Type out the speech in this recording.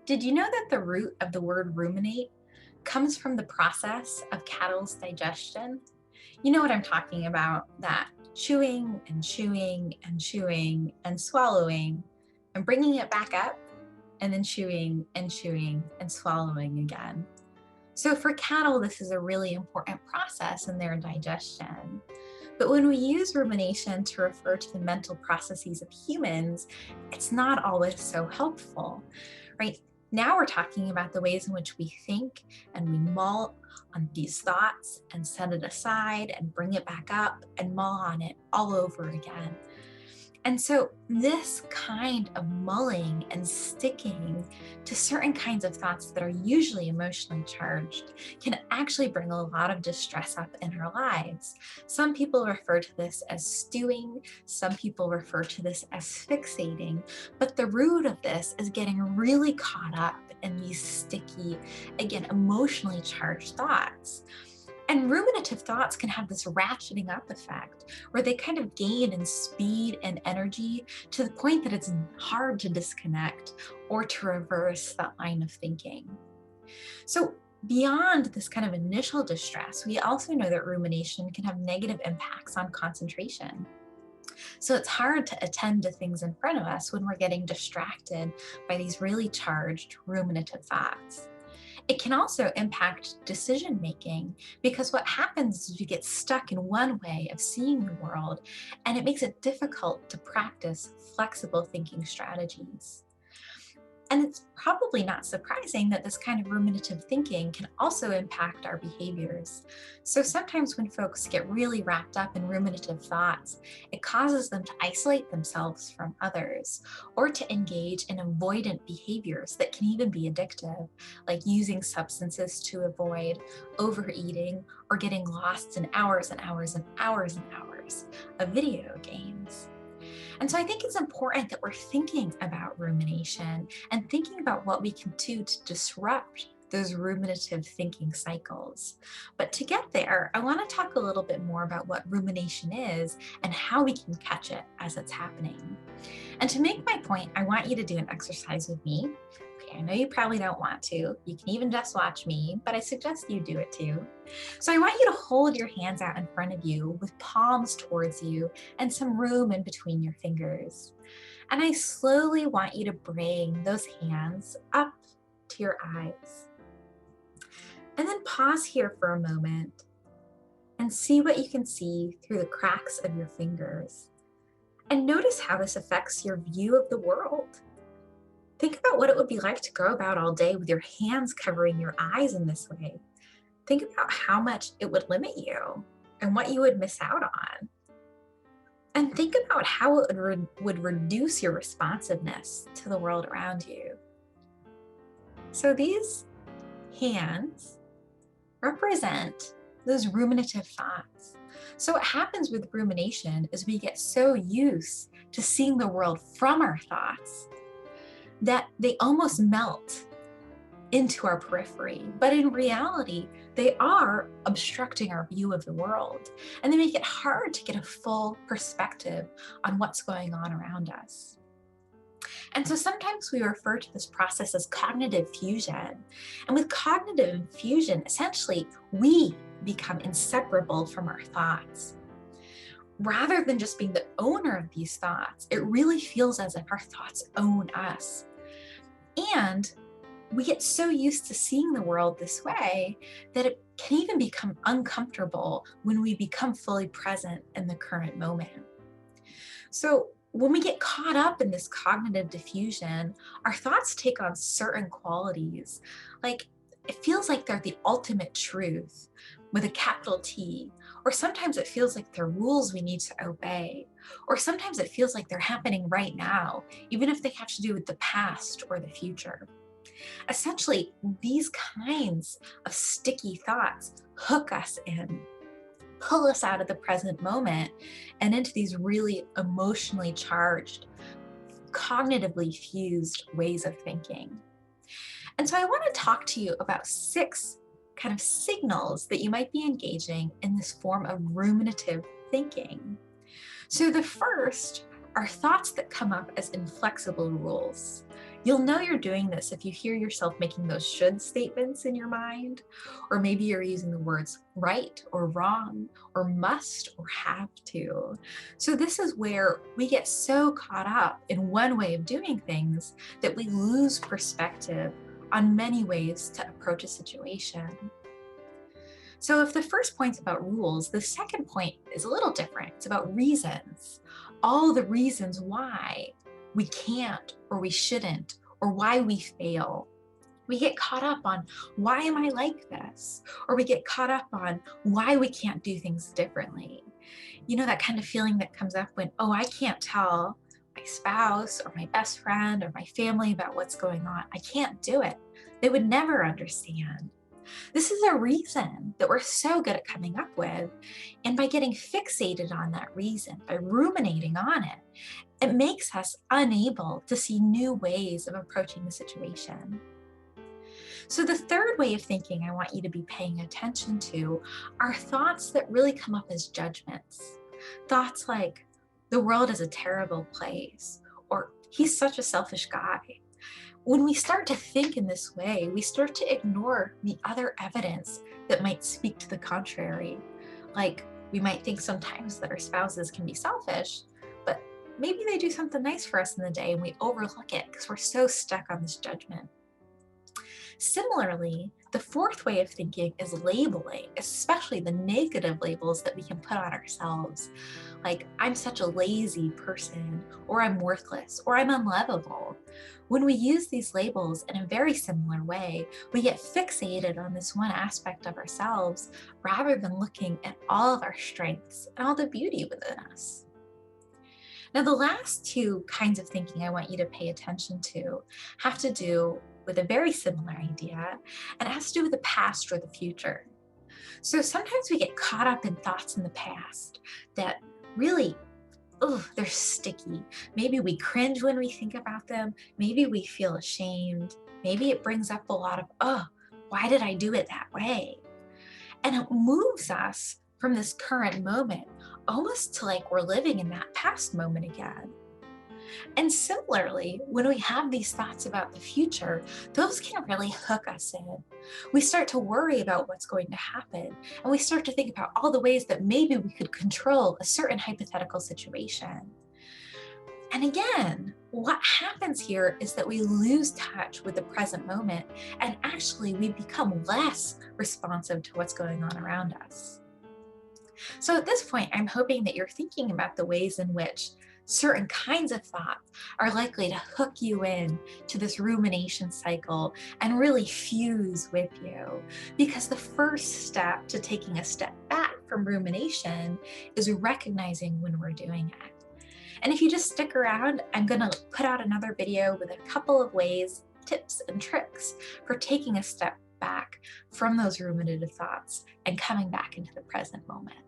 Did you know that the root of the word ruminate comes from the process of cattle's digestion? You know what I'm talking about, that chewing and chewing and chewing and swallowing and bringing it back up and then chewing and chewing and swallowing again. So for cattle, this is a really important process in their digestion. But when we use rumination to refer to the mental processes of humans, it's not always so helpful, right? Now we're talking about the ways in which we think and we mull on these thoughts and set it aside and bring it back up and mull on it all over again. And so this kind of mulling and sticking to certain kinds of thoughts that are usually emotionally charged can actually bring a lot of distress up in our lives. Some people refer to this as stewing, some people refer to this as fixating, but the root of this is getting really caught up in these sticky, again, emotionally charged thoughts. And ruminative thoughts can have this ratcheting up effect where they kind of gain in speed and energy to the point that it's hard to disconnect or to reverse that line of thinking. So beyond this kind of initial distress, we also know that rumination can have negative impacts on concentration. So it's hard to attend to things in front of us when we're getting distracted by these really charged ruminative thoughts. It can also impact decision making because what happens is we get stuck in one way of seeing the world, and it makes it difficult to practice flexible thinking strategies. And it's probably not surprising that this kind of ruminative thinking can also impact our behaviors. So sometimes when folks get really wrapped up in ruminative thoughts, it causes them to isolate themselves from others or to engage in avoidant behaviors that can even be addictive, like using substances to avoid, overeating, or getting lost in hours and hours and hours and hours of video games. And so I think it's important that we're thinking about rumination and thinking about what we can do to disrupt those ruminative thinking cycles. But to get there, I want to talk a little bit more about what rumination is and how we can catch it as it's happening. And to make my point, I want you to do an exercise with me. Okay, I know you probably don't want to. You can even just watch me, but I suggest you do it too. So I want you to hold your hands out in front of you with palms towards you and some room in between your fingers. And I slowly want you to bring those hands up to your eyes. And then pause here for a moment and see what you can see through the cracks of your fingers. And notice how this affects your view of the world. Think about what it would be like to go about all day with your hands covering your eyes in this way. Think about how much it would limit you and what you would miss out on. And think about how it would reduce your responsiveness to the world around you. So these hands represent those ruminative thoughts. So what happens with rumination is we get so used to seeing the world from our thoughts that they almost melt into our periphery. But in reality, they are obstructing our view of the world, and they make it hard to get a full perspective on what's going on around us. And so sometimes we refer to this process as cognitive fusion. And with cognitive fusion, essentially, we become inseparable from our thoughts. Rather than just being the owner of these thoughts, it really feels as if our thoughts own us. And we get so used to seeing the world this way that it can even become uncomfortable when we become fully present in the current moment. So when we get caught up in this cognitive diffusion, our thoughts take on certain qualities. Like it feels like they're the ultimate truth with a capital T, or sometimes it feels like they're rules we need to obey, or sometimes it feels like they're happening right now, even if they have to do with the past or the future. Essentially, these kinds of sticky thoughts hook us in, pull us out of the present moment and into these really emotionally charged, cognitively fused ways of thinking. And so I want to talk to you about 6 kind of signals that you might be engaging in this form of ruminative thinking. So the first are thoughts that come up as inflexible rules. You'll know you're doing this if you hear yourself making those should statements in your mind, or maybe you're using the words right or wrong or must or have to. So this is where we get so caught up in one way of doing things that we lose perspective on many ways to approach a situation. So if the first point's about rules, the second point is a little different. It's about reasons. All the reasons why we can't or we shouldn't or why we fail. We get caught up on why am I like this? Or we get caught up on why we can't do things differently. You know, that kind of feeling that comes up when, oh, I can't tell my spouse or my best friend or my family about what's going on. I can't do it. They would never understand. This is a reason that we're so good at coming up with. And by getting fixated on that reason, by ruminating on it, it makes us unable to see new ways of approaching the situation. So the third way of thinking I want you to be paying attention to are thoughts that really come up as judgments. Thoughts like, the world is a terrible place, or he's such a selfish guy. When we start to think in this way, we start to ignore the other evidence that might speak to the contrary. Like, we might think sometimes that our spouses can be selfish, but maybe they do something nice for us in the day and we overlook it because we're so stuck on this judgment. Similarly, the fourth way of thinking is labeling, especially the negative labels that we can put on ourselves. Like, I'm such a lazy person, or I'm worthless, or I'm unlovable. When we use these labels in a very similar way, we get fixated on this one aspect of ourselves rather than looking at all of our strengths and all the beauty within us. Now, the last two kinds of thinking I want you to pay attention to have to do with a very similar idea, and it has to do with the past or the future. So sometimes we get caught up in thoughts in the past that really, they're sticky. Maybe we cringe when we think about them. Maybe we feel ashamed. Maybe it brings up a lot of, why did I do it that way? And it moves us from this current moment almost to like we're living in that past moment again. And similarly, when we have these thoughts about the future, those can really hook us in. We start to worry about what's going to happen, and we start to think about all the ways that maybe we could control a certain hypothetical situation. And again, what happens here is that we lose touch with the present moment, and actually we become less responsive to what's going on around us. So at this point, I'm hoping that you're thinking about the ways in which certain kinds of thoughts are likely to hook you in to this rumination cycle and really fuse with you. Because the first step to taking a step back from rumination is recognizing when we're doing it. And if you just stick around, I'm going to put out another video with a couple of ways, tips and tricks for taking a step back from those ruminative thoughts and coming back into the present moment.